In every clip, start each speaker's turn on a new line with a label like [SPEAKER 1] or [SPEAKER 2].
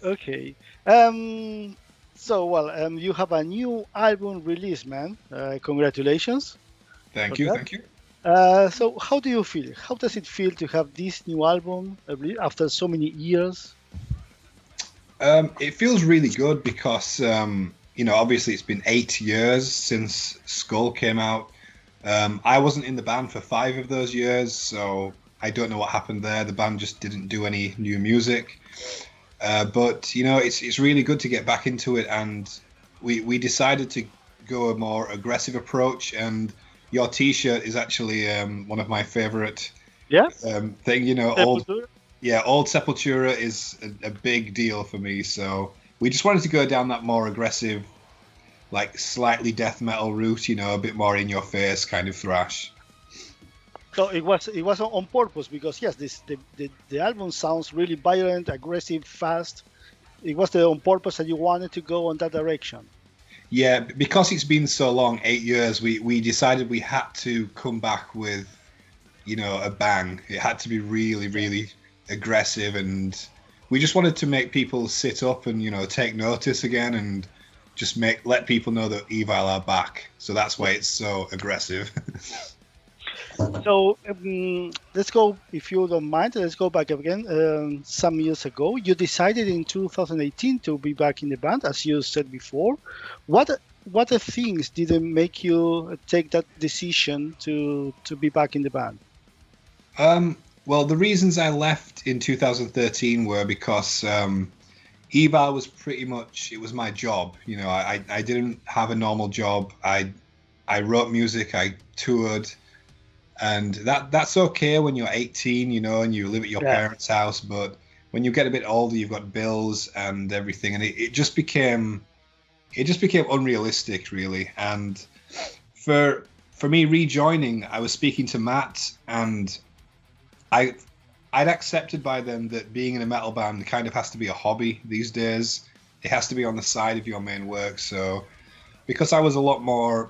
[SPEAKER 1] Okay. You have a new album release, man. Congratulations.
[SPEAKER 2] Thank you.
[SPEAKER 1] So how do you feel? How does it feel to have this new album after so many years?
[SPEAKER 2] It feels really good because, obviously it's been 8 years since Skull came out. I wasn't in the band for 5 of those years, so I don't know what happened there. The band just didn't do any new music. But it's really good to get back into it, and we decided to go a more aggressive approach. And your T-shirt is actually one of my favorite thing. Old Sepultura is a big deal for me. So we just wanted to go down that more aggressive, like slightly death metal route. A bit more in your face kind of thrash.
[SPEAKER 1] So it was on purpose because yes, the album sounds really violent, aggressive, fast. It was on purpose that you wanted to go on that direction.
[SPEAKER 2] Yeah, because it's been so long, 8 years, we decided we had to come back with, a bang. It had to be really, really aggressive, and we just wanted to make people sit up and, take notice again, and just let people know that Evile are back. So that's why it's so aggressive.
[SPEAKER 1] So let's go, if you don't mind, let's go back again. Some years ago, you decided in 2018 to be back in the band, as you said before. What things did make you take that decision to be back in the band?
[SPEAKER 2] Well, the reasons I left in 2013 were because Evile was pretty much, it was my job. I didn't have a normal job. I wrote music, I toured. And that's okay when you're 18, and you live at your parents' house. But when you get a bit older, you've got bills and everything, and it just became unrealistic, really. And for me rejoining, I was speaking to Matt, and I'd accepted by then that being in a metal band kind of has to be a hobby these days. It has to be on the side of your main work. So because I was a lot more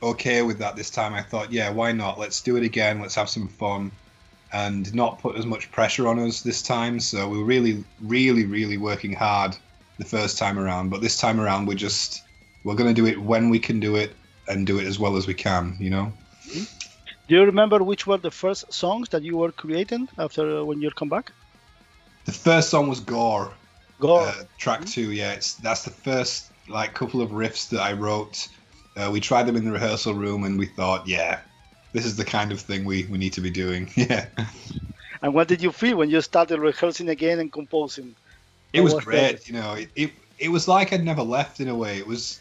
[SPEAKER 2] okay with that this time, I thought, yeah, why not? Let's do it again. Let's have some fun and not put as much pressure on us this time. So we were really, really, really working hard the first time around. But this time around, we're going to do it when we can do it and do it as well as we can,
[SPEAKER 1] Do you remember which were the first songs that you were creating after when you come back?
[SPEAKER 2] The first song was Gore. Track 2, yeah. That's the first couple of riffs that I wrote. We tried them in the rehearsal room, and we thought, yeah, this is the kind of thing we need to be doing. Yeah.
[SPEAKER 1] And what did you feel when you started rehearsing again and composing?
[SPEAKER 2] It was great. It was like I'd never left in a way. It was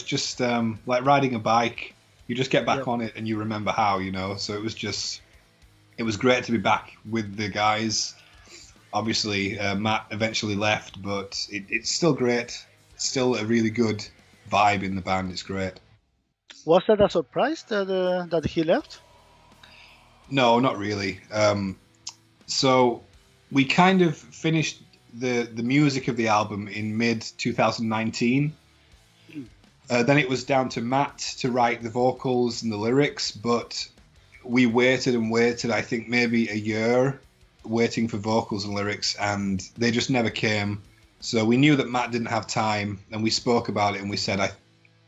[SPEAKER 2] just like riding a bike. You just get back on it and you remember how, So it was great to be back with the guys. Obviously, Matt eventually left, but it's still great. It's still a really good vibe in the band. It's great.
[SPEAKER 1] Was that a surprise that he left?
[SPEAKER 2] No, not really. So we kind of finished the music of the album in mid 2019. Then it was down to Matt to write the vocals and the lyrics, but we waited and waited, I think maybe a year, waiting for vocals and lyrics, and they just never came. So we knew that Matt didn't have time, and we spoke about it, and we said,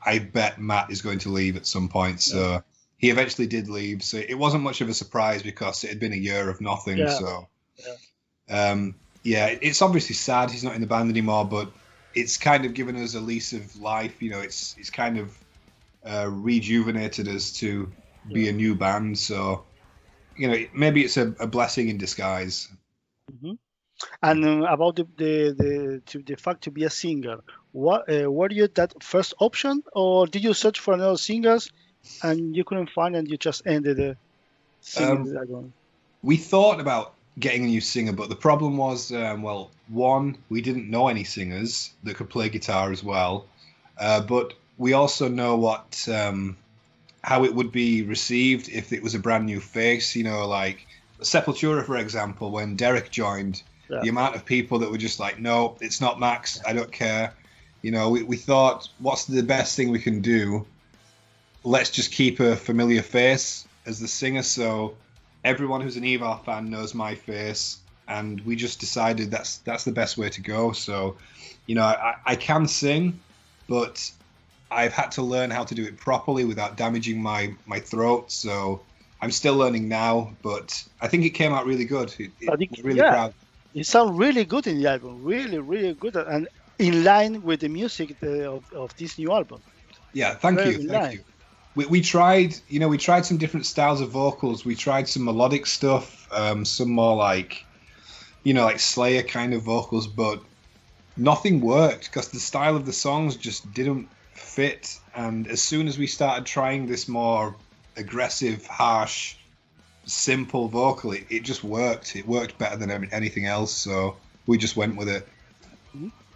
[SPEAKER 2] I bet Matt is going to leave at some point. So he eventually did leave. So it wasn't much of a surprise because it had been a year of nothing.
[SPEAKER 1] Yeah.
[SPEAKER 2] So it's obviously sad he's not in the band anymore, but it's kind of given us a lease of life. It's kind of rejuvenated us to be a new band. So, maybe it's a blessing in disguise.
[SPEAKER 1] Mm-hmm. And about the fact to be a singer, were you that first option, or did you search for another singers and you couldn't find and you just ended singing?
[SPEAKER 2] We thought about getting a new singer, but the problem was, one, we didn't know any singers that could play guitar as well, but we also know how it would be received if it was a brand new face. Like Sepultura, for example, when Derek joined. Yeah. The amount of people that were just like, no, it's not Max, I don't care. We thought, what's the best thing we can do? Let's just keep a familiar face as the singer. So everyone who's an Evile fan knows my face. and we just decided that's the best way to go. So, you know, I can sing, but I've had to learn how to do it properly without damaging my throat. So I'm still learning now, but I think it came out really good. We're really proud.
[SPEAKER 1] It sounds really good in the album, really, really good, and in line with the music of this new album.
[SPEAKER 2] Yeah, thank you. We tried, you know, we tried some different styles of vocals. We tried some melodic stuff, some more like, you know, like Slayer kind of vocals, but nothing worked because the style of the songs just didn't fit. And as soon as we started trying this more aggressive, harsh, simple vocal, it just worked. It worked better than anything else, so we just went with it.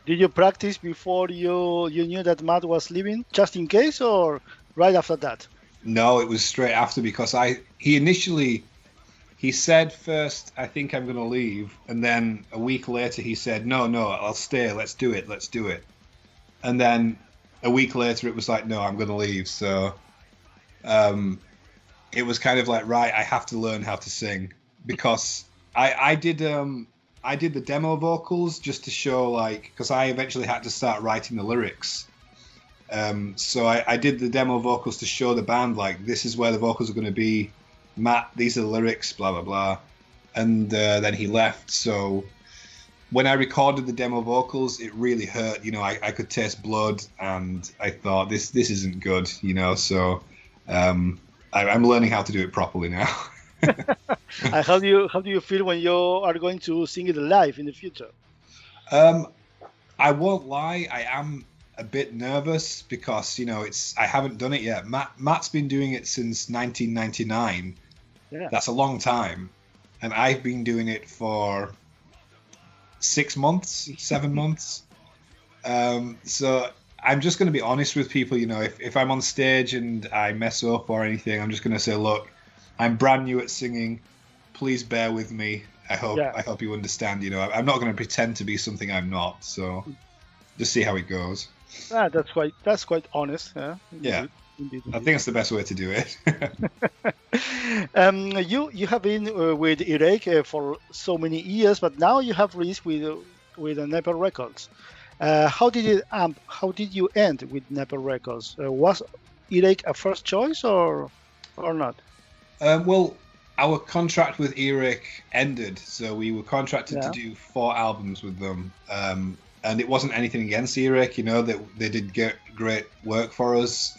[SPEAKER 1] Did you practice before you knew that Matt was leaving, just in case, or right after that?
[SPEAKER 2] No, it was straight after, because he said first, I think I'm going to leave, and then a week later he said, no, I'll stay, let's do it. And then a week later it was like, no, I'm going to leave. So it was kind of like, right, I have to learn how to sing, because I did the demo vocals just to show, like, because I eventually had to start writing the lyrics. So I did the demo vocals to show the band, like, this is where the vocals are going to be. Matt, these are the lyrics, blah, blah, blah. And then he left. So when I recorded the demo vocals, it really hurt. You know, I could taste blood, and I thought, this isn't good, you know. So I'm learning how to do it properly now.
[SPEAKER 1] And how do you feel when you are going to sing it live in the future?
[SPEAKER 2] I won't lie, I am a bit nervous because, you know, I haven't done it yet. Matt's been doing it since 1999.
[SPEAKER 1] Yeah.
[SPEAKER 2] That's a long time, and I've been doing it for 6 months, 7 months. So I'm just going to be honest with people. You know, if I'm on stage and I mess up or anything, I'm just going to say, look, I'm brand new at singing. Please bear with me. I hope you understand. You know, I'm not going to pretend to be something I'm not. So just see how it goes.
[SPEAKER 1] That's quite honest.
[SPEAKER 2] Yeah.
[SPEAKER 1] Indeed.
[SPEAKER 2] I think it's the best way to do it.
[SPEAKER 1] You have been with Eric for so many years, but now you have released with Nepal Records. How did you end with Nepal Records? Was Eric a first choice or not?
[SPEAKER 2] Well, our contract with Eric ended, so we were contracted to do 4 albums with them. And it wasn't anything against Eric, you know, that they did get great work for us.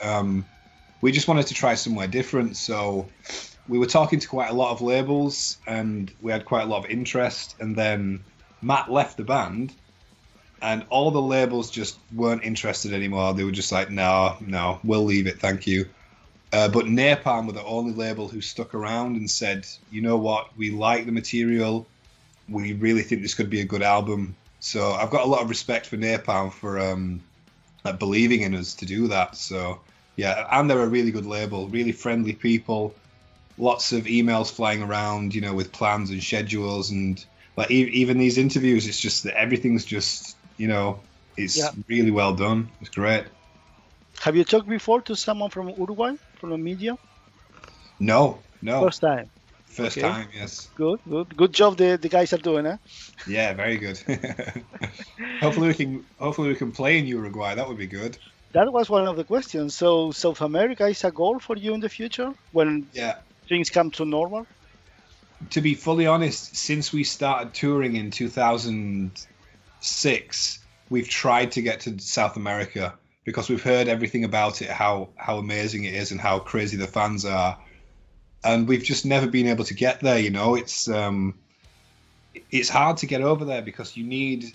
[SPEAKER 2] We just wanted to try somewhere different. So we were talking to quite a lot of labels, and we had quite a lot of interest. And then Matt left the band, and all the labels just weren't interested anymore. They were just like, no, we'll leave it, thank you. But Napalm were the only label who stuck around and said, you know what, we like the material. We really think this could be a good album. So I've got a lot of respect for Napalm for believing in us to do that. So yeah, and they're a really good label, really friendly people, lots of emails flying around, you know, with plans and schedules, and like even these interviews, it's just that everything's just, you know, it's really well done. It's great.
[SPEAKER 1] Have you talked before to someone from Uruguay, from the media?
[SPEAKER 2] No.
[SPEAKER 1] First time.
[SPEAKER 2] First time, yes.
[SPEAKER 1] Good job the guys are doing, eh?
[SPEAKER 2] Yeah, very good. Hopefully we can play in Uruguay. That would be good.
[SPEAKER 1] That was one of the questions. So South America is a goal for you in the future when things come to normal?
[SPEAKER 2] To be fully honest, since we started touring in 2006, we've tried to get to South America because we've heard everything about it, how amazing it is and how crazy the fans are. And we've just never been able to get there, you know. It's hard to get over there because you need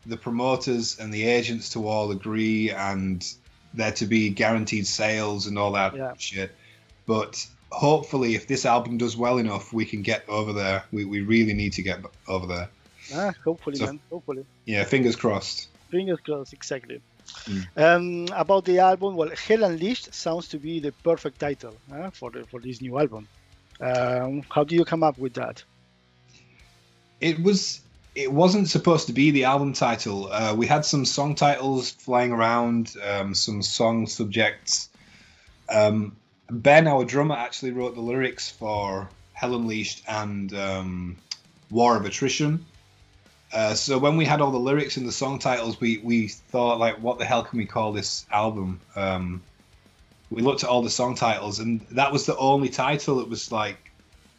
[SPEAKER 2] the promoters and the agents to all agree and there to be guaranteed sales and all that shit. But hopefully, if this album does well enough, we can get over there. We really need to get over there.
[SPEAKER 1] Hopefully, man. Hopefully.
[SPEAKER 2] Yeah, fingers crossed.
[SPEAKER 1] Fingers crossed, exactly. About the album, well, Hell Unleashed sounds to be the perfect title for this new album. How do you come up with that?
[SPEAKER 2] It wasn't supposed to be the album title. We had some song titles flying around, some song subjects. Ben, our drummer, actually wrote the lyrics for Hell Unleashed and war of attrition. So when we had all the lyrics and the song titles, we thought, like, what the hell can we call this album? We looked at all the song titles, and that was the only title that was like,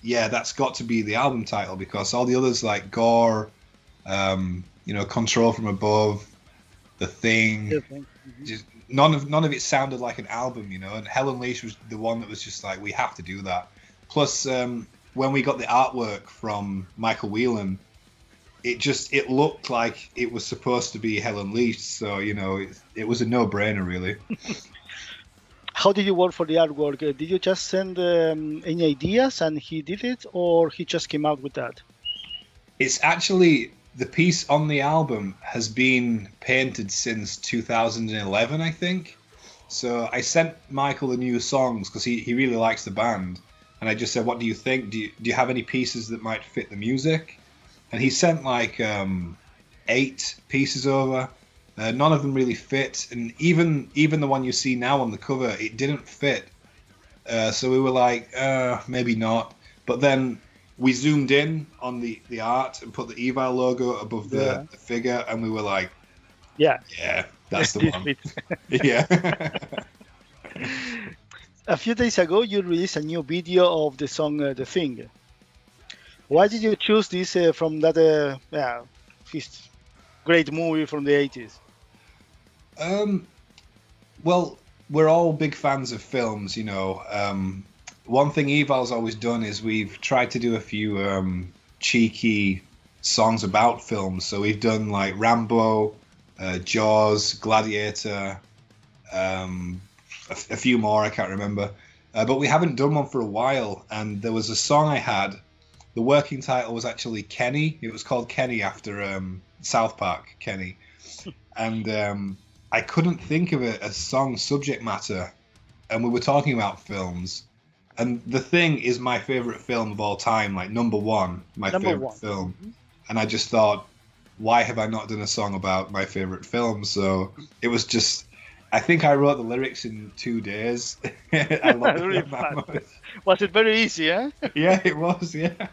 [SPEAKER 2] yeah, that's got to be the album title, because all the others, like Gore, Control from Above, The Thing, just none of it sounded like an album, and Hell Unleashed was the one that was just like, we have to do that. Plus, when we got the artwork from Michael Whelan, it looked like it was supposed to be Hell Unleashed, so it was a no-brainer, really.
[SPEAKER 1] How did you work for the artwork? Did you just send any ideas and he did it, or he just came out with that?
[SPEAKER 2] It's actually, the piece on the album has been painted since 2011, I think. So I sent Michael the new songs because he really likes the band, and I just said, what do you think? Do you have any pieces that might fit the music? And he sent like 8 pieces over. None of them really fit, and even the one you see now on the cover, it didn't fit. So we were like, maybe not. But then we zoomed in on the art and put the Evile logo above the figure, and we were like, yeah, that's the one. Yeah.
[SPEAKER 1] A few days ago, you released a new video of the song The Thing. Why did you choose this from that great movie from the 80s?
[SPEAKER 2] Well, we're all big fans of films, One thing Evile's always done is we've tried to do a few cheeky songs about films. So we've done like Rambo, Jaws, Gladiator, a few more, I can't remember. But we haven't done one for a while. And there was a song I had. The working title was actually Kenny. It was called Kenny after South Park, Kenny. And I couldn't think of a song subject matter, and we were talking about films, and The Thing is my favorite film of all time, like number one favorite film. Mm-hmm. And I just thought, why have I not done a song about my favorite film? So it was just, I think I wrote the lyrics in 2 days. I loved
[SPEAKER 1] really
[SPEAKER 2] it that much.
[SPEAKER 1] Was it very easy, eh?
[SPEAKER 2] Yeah, it was, yeah.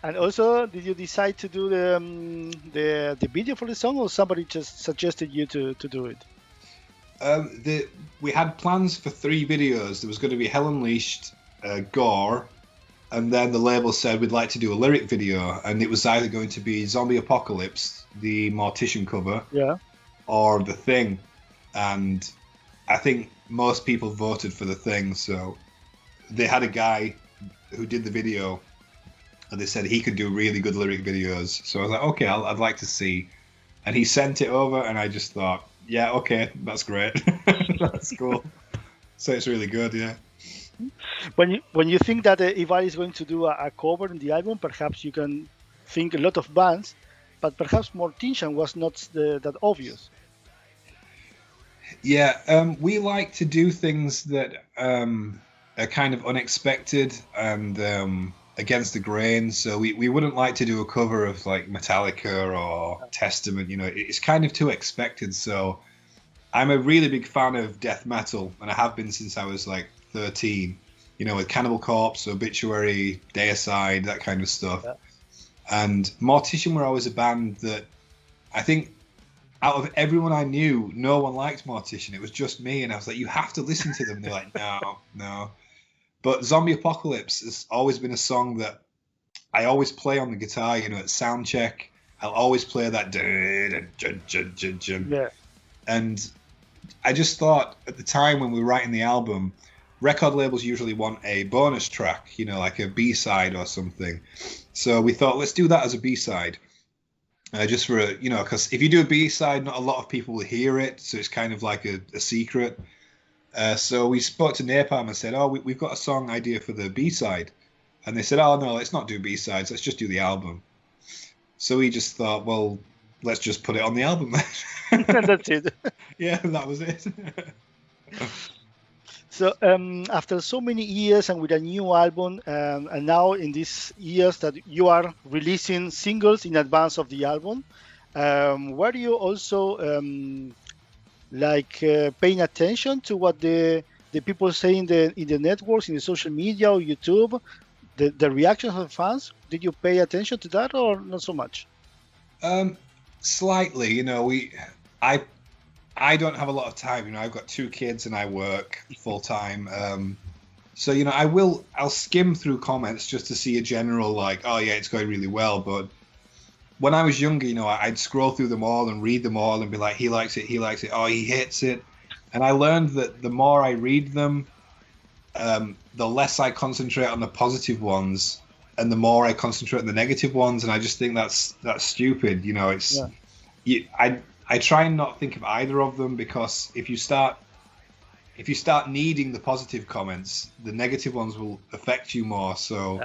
[SPEAKER 1] And also, did you decide to do the video for the song, or somebody just suggested you to do it?
[SPEAKER 2] We had plans for 3 videos. There was going to be Hell Unleashed, Gore, and then the label said we'd like to do a lyric video, and it was either going to be Zombie Apocalypse, the Mortician cover, or The Thing. And I think most people voted for The Thing, so they had a guy who did the video, and they said he could do really good lyric videos. So I was like, okay, I'd like to see. And he sent it over, and I just thought, yeah, okay, that's great. That's cool. So it's really good, yeah.
[SPEAKER 1] When you think that Evile is going to do a cover in the album, perhaps you can think a lot of bands, but perhaps Mortician was not that obvious.
[SPEAKER 2] Yeah, we like to do things that are kind of unexpected and against the grain. So we wouldn't like to do a cover of like Metallica or Testament. It's kind of too expected. So I'm a really big fan of death metal, and I have been since I was like 13. With Cannibal Corpse, Obituary, Deicide, that kind of stuff. Yeah. And Mortician were always a band that I think out of everyone I knew, no one liked Mortician. It was just me, and I was like, you have to listen to them. And they're like, no. But Zombie Apocalypse has always been a song that I always play on the guitar, at sound check. I'll always play that. Yeah. And I just thought at the time when we were writing the album, record labels usually want a bonus track, like a B-side or something. So we thought, let's do that as a B-side. Just for, because if you do a B-side, not a lot of people will hear it. So it's kind of like a secret. So we spoke to Napalm and said, we've got a song idea for the B-side. And they said, no, let's not do B-sides. Let's just do the album. So we just thought, well, let's just put it on the album.
[SPEAKER 1] That's it.
[SPEAKER 2] Yeah, that was it.
[SPEAKER 1] So after so many years and with a new album, and now in these years that you are releasing singles in advance of the album, were you also paying attention to what the people say in the networks, in the social media or YouTube? the reactions of the fans, did you pay attention to that or not so much?
[SPEAKER 2] Slightly, you know, I don't have a lot of time. You know, I've got 2 kids and I work full time. So, you know, I'll skim through comments just to see a general like, oh yeah, it's going really well. But when I was younger, you know, I'd scroll through them all and read them all and be like, he likes it, oh, he hates it. And I learned that the more I read them, the less I concentrate on the positive ones and the more I concentrate on the negative ones. And I just think that's stupid. You know, I try and not think of either of them, because if you start needing the positive comments, the negative ones will affect you more. So,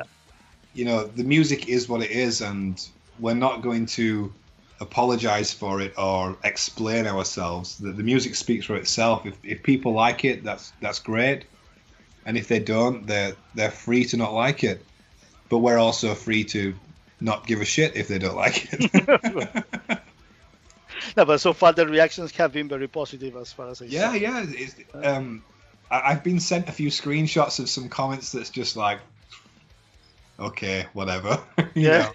[SPEAKER 2] you know, the music is what it is, and we're not going to apologize for it or explain ourselves. The music speaks for itself. If people like it, that's great, and if they don't, they're free to not like it. But we're also free to not give a shit if they don't like it.
[SPEAKER 1] No, but so far the reactions have been very positive as far as I see.
[SPEAKER 2] Yeah. I've been sent a few screenshots of some comments that's just like, okay, whatever. you know?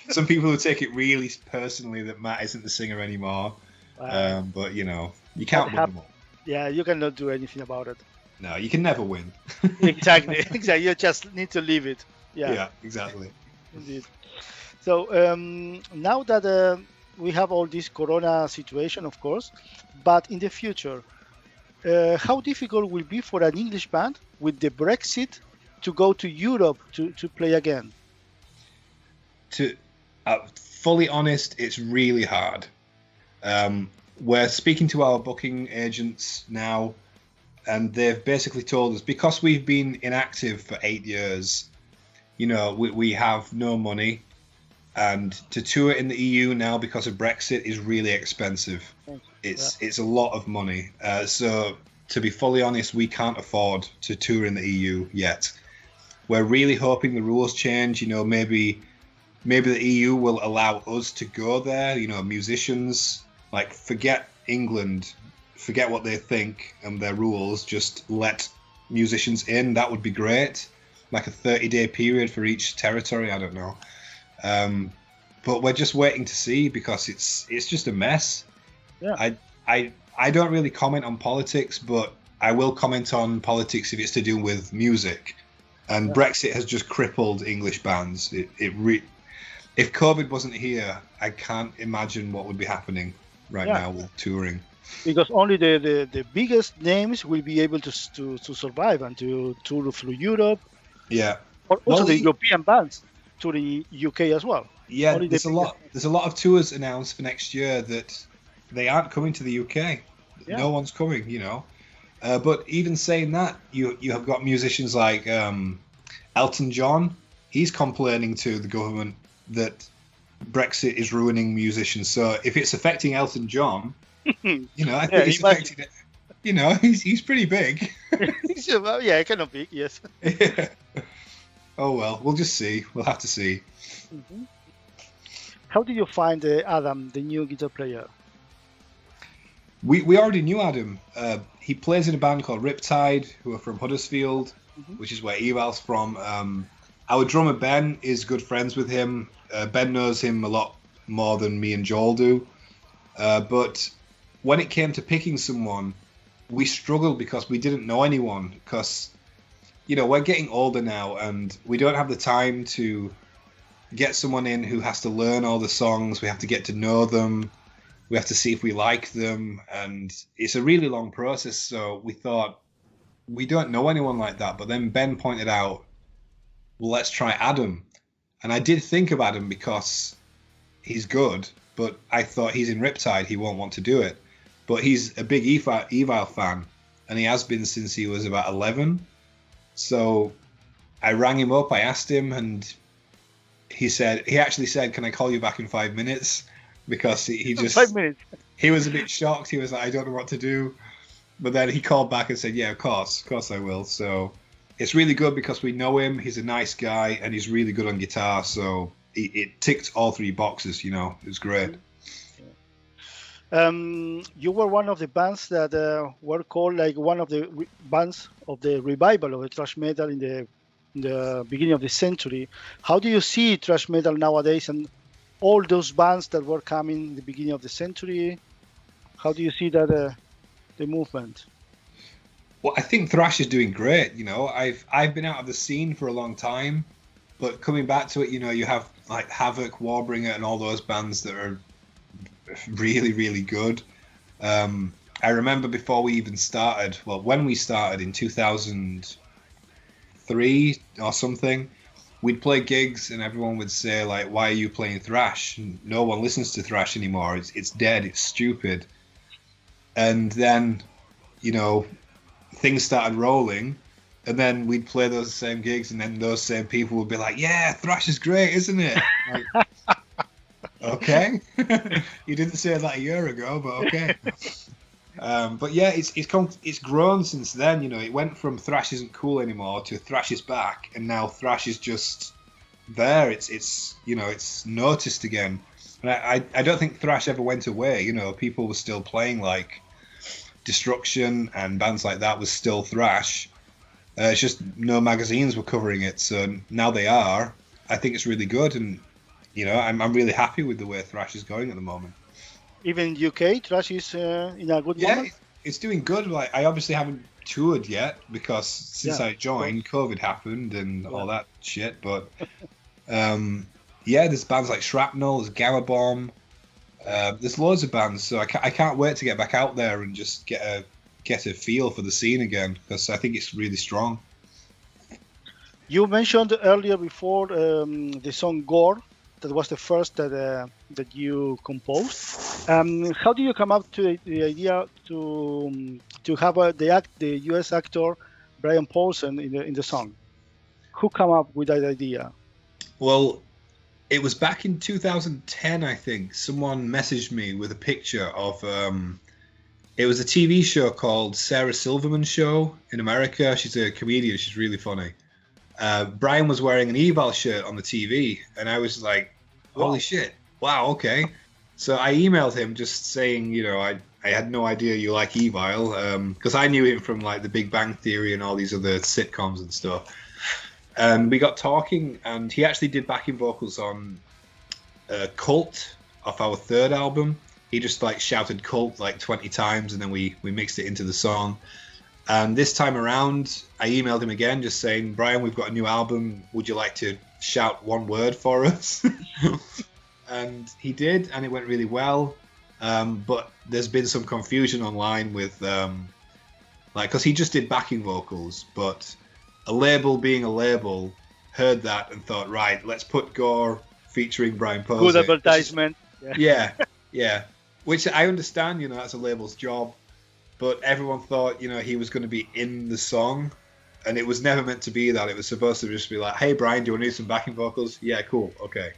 [SPEAKER 2] Some people who take it really personally that Matt isn't the singer anymore. But, you know, you can't win them all.
[SPEAKER 1] Yeah, you cannot do anything about it.
[SPEAKER 2] No, you can never win.
[SPEAKER 1] Exactly. You just need to leave it.
[SPEAKER 2] Yeah, exactly.
[SPEAKER 1] Indeed. So now that we have all this Corona situation, of course, but in the future, how difficult will it be for an English band with the Brexit to go to Europe to play again?
[SPEAKER 2] To fully honest, it's really hard. We're speaking to our booking agents now, and they've basically told us, because we've been inactive for 8 years, you know, we have no money. And to tour in the EU now because of Brexit is really expensive. It's a lot of money. So to be fully honest, we can't afford to tour in the EU yet. We're really hoping the rules change. You know, maybe the EU will allow us to go there. You know, musicians, like, forget England, forget what they think and their rules. Just let musicians in. That would be great. Like a 30-day period for each territory. I don't know. But we're just waiting to see, because it's just a mess.
[SPEAKER 1] Yeah.
[SPEAKER 2] I don't really comment on politics, but I will comment on politics if it's to do with music. And Brexit has just crippled English bands. If COVID wasn't here, I can't imagine what would be happening right now with touring. Because
[SPEAKER 1] only the biggest names will be able to survive and to tour through Europe.
[SPEAKER 2] Yeah.
[SPEAKER 1] Also the European bands to the UK as well.
[SPEAKER 2] Yeah, there's a lot of tours announced for next year that they aren't coming to the UK. Yeah. No one's coming, you know. But even saying that, you have got musicians like Elton John. He's complaining to the government that Brexit is ruining musicians. So if it's affecting Elton John, you know, I think it's affecting it. You know, he's pretty big.
[SPEAKER 1] Yeah, kind of big, yes.
[SPEAKER 2] Yeah. Oh well, we'll just see. We'll have to see.
[SPEAKER 1] Mm-hmm. How did you find Adam, the new guitar player?
[SPEAKER 2] We already knew Adam. He plays in a band called Riptide, who are from Huddersfield, which is where Evile's from. Our drummer Ben is good friends with him. Ben knows him a lot more than me and Joel do. But when it came to picking someone, we struggled because we didn't know anyone. Because, you know, we're getting older now and we don't have the time to get someone in who has to learn all the songs. We have to get to know them. We have to see if we like them. And it's a really long process. So we thought, we don't know anyone like that. But then Ben pointed out, well, let's try Adam. And I did think of Adam because he's good, but I thought he's in Riptide, he won't want to do it. But he's a big Evile fan, and he has been since he was about 11. So I rang him up, I asked him, and he actually said, can I call you back in 5 minutes? Because he just
[SPEAKER 1] 5 minutes.
[SPEAKER 2] He was a bit shocked. He was like, I don't know what to do. But then he called back and said, yeah, of course I will. So it's really good because we know him. He's a nice guy and he's really good on guitar. So it ticked all 3 boxes, you know. It was great.
[SPEAKER 1] You were one of the bands that were called like one of the bands of the revival of the thrash metal in the the beginning of the century. How do you see thrash metal nowadays and all those bands that were coming in the beginning of the century? How do you see that the movement?
[SPEAKER 2] Well, I think thrash is doing great. You know, I've been out of the scene for a long time, but coming back to it, you know, you have like Havoc, Warbringer, and all those bands that are really, really good. I remember before we even started, well, when we started in 2003 or something, we'd play gigs and everyone would say, like, why are you playing thrash? No one listens to thrash anymore. It's dead. It's stupid. And then, you know, things started rolling, and then we'd play those same gigs, and then those same people would be like, yeah, thrash is great, isn't it? Like, okay. You didn't say that a year ago, but okay. But yeah, it's grown since then. You know, it went from thrash isn't cool anymore to thrash is back, and now thrash is just there. It's you know, it's noticed again. And I don't think thrash ever went away. You know, people were still playing like Destruction and bands like that was still thrash. It's just no magazines were covering it, so now they are. I think it's really good, and you know, I'm really happy with the way thrash is going at the moment.
[SPEAKER 1] Even UK, thrash is in a good moment?
[SPEAKER 2] It's doing good. Like, I obviously haven't toured yet because since I joined, COVID happened and all that shit. But there's bands like Shrapnel, there's Gamma Bomb, there's loads of bands. So I can't wait to get back out there and just get a feel for the scene again, because I think it's really strong.
[SPEAKER 1] You mentioned earlier before the song Gore. That was the first that you composed. How do you come up to the idea to have the US actor Brian Paulsen in the song? Who came up with that idea?
[SPEAKER 2] Well, it was back in 2010, I think. Someone messaged me with a picture of it was a TV show called Sarah Silverman Show in America. She's a comedian. She's really funny. Brian was wearing an EVILE shirt on the TV, and I was like, holy shit, wow, okay. So I emailed him just saying, you know, I had no idea you like EVILE, because I knew him from like The Big Bang Theory and all these other sitcoms and stuff. And we got talking, and he actually did backing vocals on Cult off our third album. He just like shouted Cult like 20 times, and then we mixed it into the song. And this time around, I emailed him again just saying, Brian, we've got a new album. Would you like to shout one word for us? And he did, and it went really well. But there's been some confusion online with, because he just did backing vocals, but a label being a label heard that and thought, right, let's put Gore featuring Brian Posey.
[SPEAKER 1] Good advertisement.
[SPEAKER 2] Yeah. Which I understand, you know, that's a label's job. But everyone thought, you know, he was going to be in the song, and it was never meant to be that. It was supposed to just be like, hey, Brian, do you want to do some backing vocals? Yeah, cool, okay.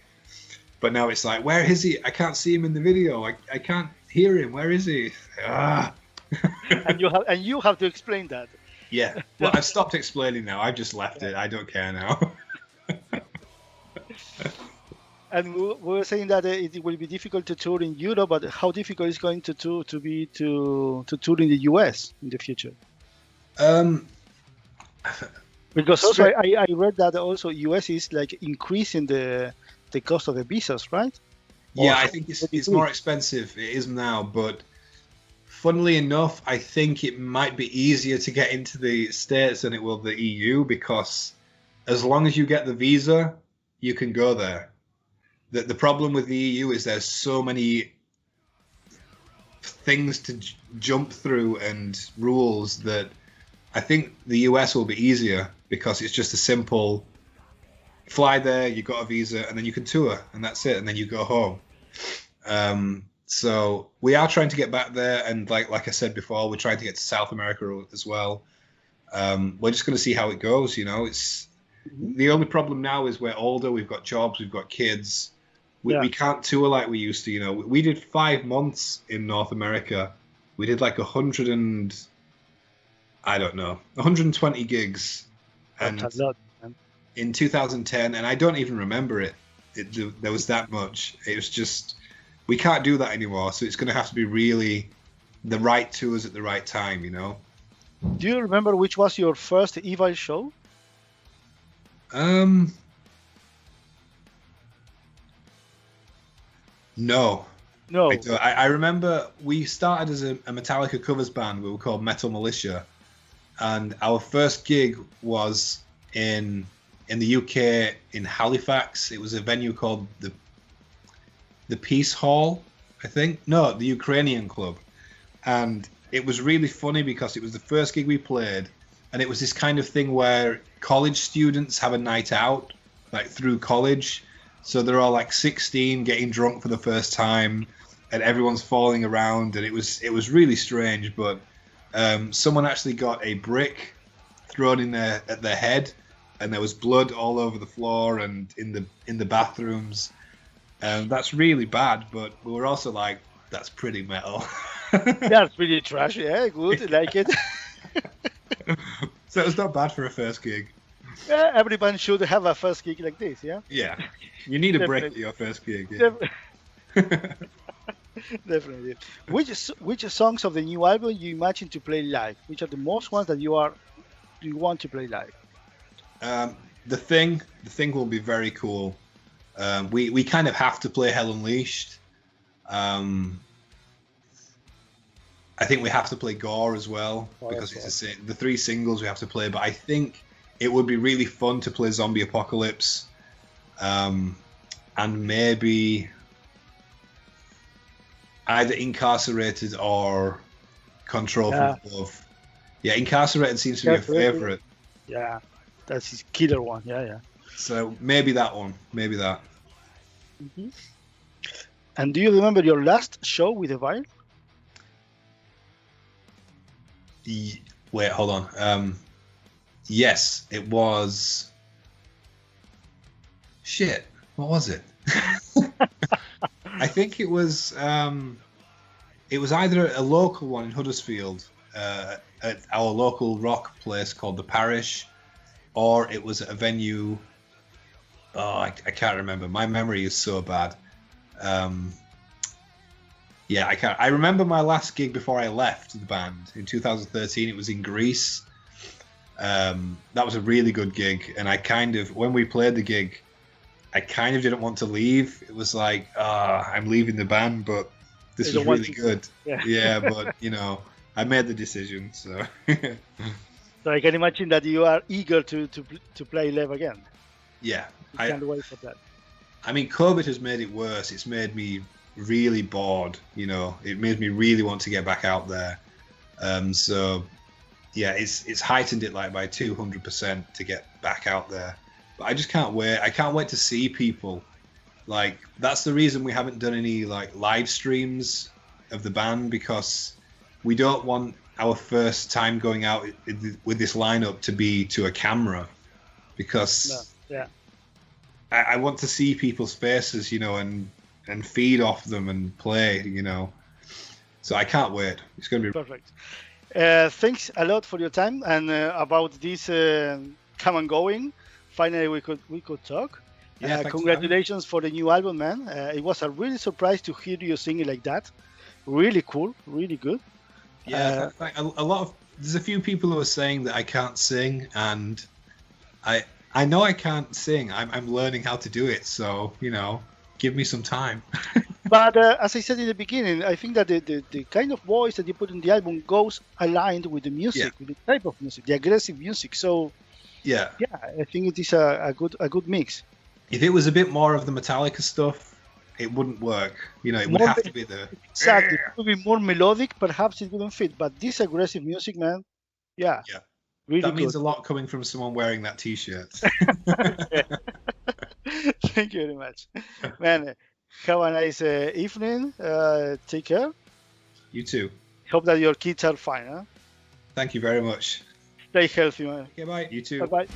[SPEAKER 2] But now it's like, where is he? I can't see him in the video. I can't hear him. Where is he? Ah.
[SPEAKER 1] And you have to explain that.
[SPEAKER 2] Yeah. Well, I've stopped explaining now. I've just left it. I don't care now.
[SPEAKER 1] And we were saying that it will be difficult to tour in Europe, but how difficult is going to tour in the US in the future? Because also I read that also US is like increasing the cost of the visas, right?
[SPEAKER 2] Yeah, I think it's more expensive. It is now, but funnily enough, I think it might be easier to get into the States than it will the EU, because as long as you get the visa, you can go there. The problem with the EU is there's so many things to jump through and rules that I think the US will be easier, because it's just a simple fly there, you got a visa, and then you can tour, and that's it, and then you go home. So we are trying to get back there, and like I said before, we're trying to get to South America as well. We're just going to see how it goes. You know, it's the only problem now is we're older, we've got jobs, we've got kids. We can't tour like we used to. You know, we did 5 months in North America. We did like 120 gigs, and
[SPEAKER 1] that's a lot, man.
[SPEAKER 2] In 2010, and I don't even remember it. There was that much. It was just, we can't do that anymore. So it's going to have to be really the right tours at the right time. You know.
[SPEAKER 1] Do you remember which was your first EVILE show?
[SPEAKER 2] No.
[SPEAKER 1] No.
[SPEAKER 2] I remember we started as a Metallica covers band. We were called Metal Militia, and our first gig was in the UK in Halifax. It was a venue called the Peace Hall, I think. No, the Ukrainian Club, and it was really funny because it was the first gig we played, and it was this kind of thing where college students have a night out, like through college. So they're all like 16, getting drunk for the first time, and everyone's falling around, and it was really strange. But someone actually got a brick thrown at their head, and there was blood all over the floor and in the bathrooms. That's really bad, but we were also like, that's pretty metal.
[SPEAKER 1] That's pretty trashy. Yeah, good, like it.
[SPEAKER 2] So it was not bad for a first gig.
[SPEAKER 1] Yeah, everyone should have a first gig like this, yeah?
[SPEAKER 2] Yeah. You need a break at your first gig. Yeah.
[SPEAKER 1] Definitely. Which songs of the new album you imagine to play live? Which are the most ones that you want to play live?
[SPEAKER 2] The Thing will be very cool. We kind of have to play Hell Unleashed. I think we have to play Gore as well, because it's the 3 singles we have to play. But I think it would be really fun to play Zombie Apocalypse, and maybe either Incarcerated or Control from Above. Yeah, Incarcerated seems to be a favorite.
[SPEAKER 1] Yeah, that's his killer one. Yeah.
[SPEAKER 2] So maybe that one. Maybe that.
[SPEAKER 1] Mm-hmm. And do you remember your last show with EVILE?
[SPEAKER 2] Wait, hold on. Yes, it was. Shit, what was it? I think it was. It was either a local one in Huddersfield, at our local rock place called the Parish, or it was at a venue. Oh, I can't remember. My memory is so bad. Yeah, I can't. I remember my last gig before I left the band in 2013. It was in Greece. That was a really good gig, and when we played the gig, I kind of didn't want to leave. It was like, I'm leaving the band, but this is really good. Yeah, but I made the decision. So.
[SPEAKER 1] So I can imagine that you are eager to play live again.
[SPEAKER 2] Yeah,
[SPEAKER 1] I can't wait for that.
[SPEAKER 2] I mean, COVID has made it worse. It's made me really bored. It made me really want to get back out there. So yeah, it's heightened it like by 200% to get back out there. But I just can't wait. I can't wait to see people. Like, that's the reason we haven't done any like live streams of the band, because we don't want our first time going out with this lineup to be to a camera, because I want to see people's faces, and feed off them and play, So I can't wait. It's going to be
[SPEAKER 1] perfect. Thanks a lot for your time and about this come and going. Finally, we could talk.
[SPEAKER 2] Yeah,
[SPEAKER 1] congratulations for the new album, man. It was a really surprise to hear you singing like that. Really cool, really good.
[SPEAKER 2] Yeah, there's a few people who are saying that I can't sing, and I know I can't sing. I'm learning how to do it, so give me some time.
[SPEAKER 1] But as I said in the beginning, I think that the kind of voice that you put in the album goes aligned with the music, with the type of music, the aggressive music. So yeah, I think it is a good mix.
[SPEAKER 2] If it was a bit more of the Metallica stuff, it wouldn't work. It would have to be the
[SPEAKER 1] exactly. It would be more melodic. Perhaps it wouldn't fit. But this aggressive music, man, yeah. Really
[SPEAKER 2] that means a lot coming from someone wearing that T-shirt.
[SPEAKER 1] Thank you very much, man. Have a nice evening. Take care.
[SPEAKER 2] You too.
[SPEAKER 1] Hope that your kids are fine. Huh?
[SPEAKER 2] Thank you very much.
[SPEAKER 1] Stay healthy, man.
[SPEAKER 2] Okay, bye. You too.
[SPEAKER 1] Bye bye.